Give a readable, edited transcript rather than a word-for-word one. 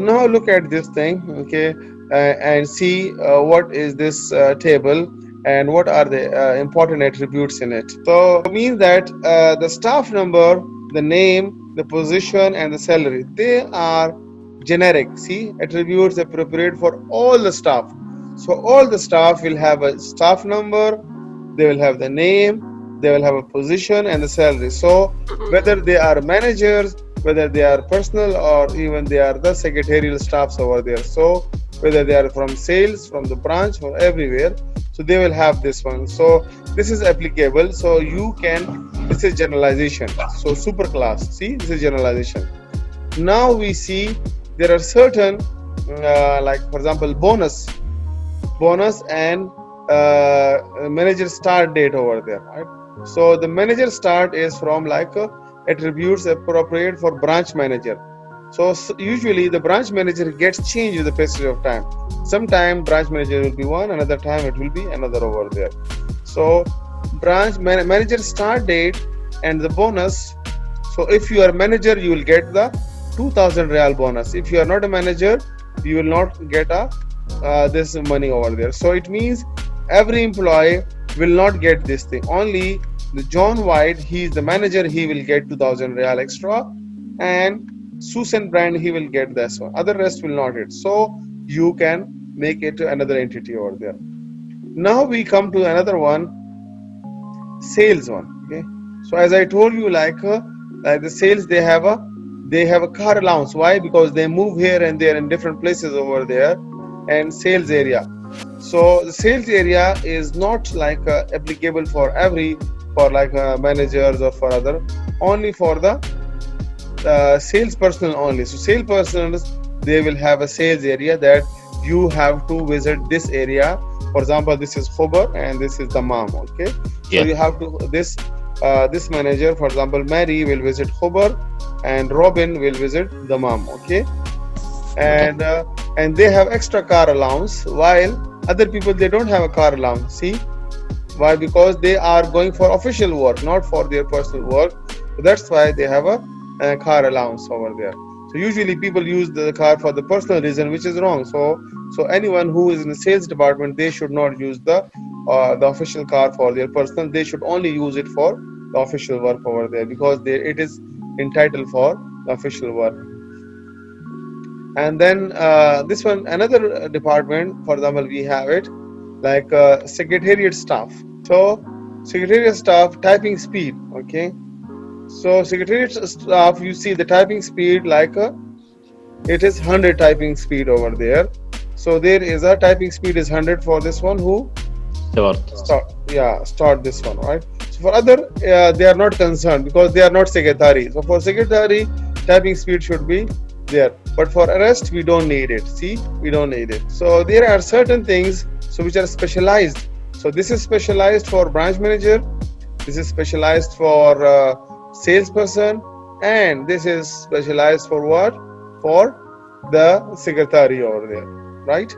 now look at this thing, okay, and see what is this table and what are the important attributes in it. So means that the staff number, the name, the position, and the salary, they are generic. See, attributes appropriate for all the staff. So all the staff will have a staff number, they will have the name, they will have a position and the salary. So whether they are managers, whether they are personal, or even they are the secretarial staffs over there, so whether they are from sales, from the branch, or everywhere, so they will have this one. So this is applicable. So you can, this is generalization. So super class, see, this is generalization. Now we see there are certain like for example bonus and manager start date over there, right? So the manager start is from like attributes appropriate for branch manager. So usually the branch manager gets changed with the passage of time. Sometime branch manager will be one, another time it will be another over there. So branch manager start date and the bonus. So if you are manager, you will get the 2000 real bonus. If you are not a manager, you will not get a this money over there. So it means every employee will not get this thing. Only the John White, he is the manager, he will get 2000 real extra, and Susan Brand, he will get this one. Other rest will not get. So you can make it to another entity over there. Now we come to another one, sales one. Okay. So as I told you, like the sales, they have a car allowance. Why? Because they move here and there in different places over there, and sales area. So the sales area is not like applicable for like managers or for other, only for the sales personnel only. So sales personnel, they will have a sales area that you have to visit this area. For example, this is Khobar and this is Dammam. Okay, so you have to this manager, for example, Mary will visit Khobar and Robin will visit Dammam. Okay, and they have extra car allowance, while other people, they don't have a car allowance. See why? Because they are going for official work, not for their personal work. So that's why they have a car allowance over there. So usually people use the car for the personal reason, which is wrong. So anyone who is in the sales department, they should not use the official car for their personal. They should only use it for the official work over there, because it is entitled for the official work. And then this one, another department, for example, we have it like secretariat staff. So secretariat staff, typing speed. Okay, so secretariat staff, you see the typing speed, like it is 100 typing speed over there. So there is a typing speed is 100 for this one who start this one, right? So for other, they are not concerned because they are not secretary. So for secretary, typing speed should be there, but for rest we don't need it. See, we don't need it. So there are certain things which are specialized. So this is specialized for branch manager, this is specialized for salesperson, and this is specialized for what? For the secretary over there, right?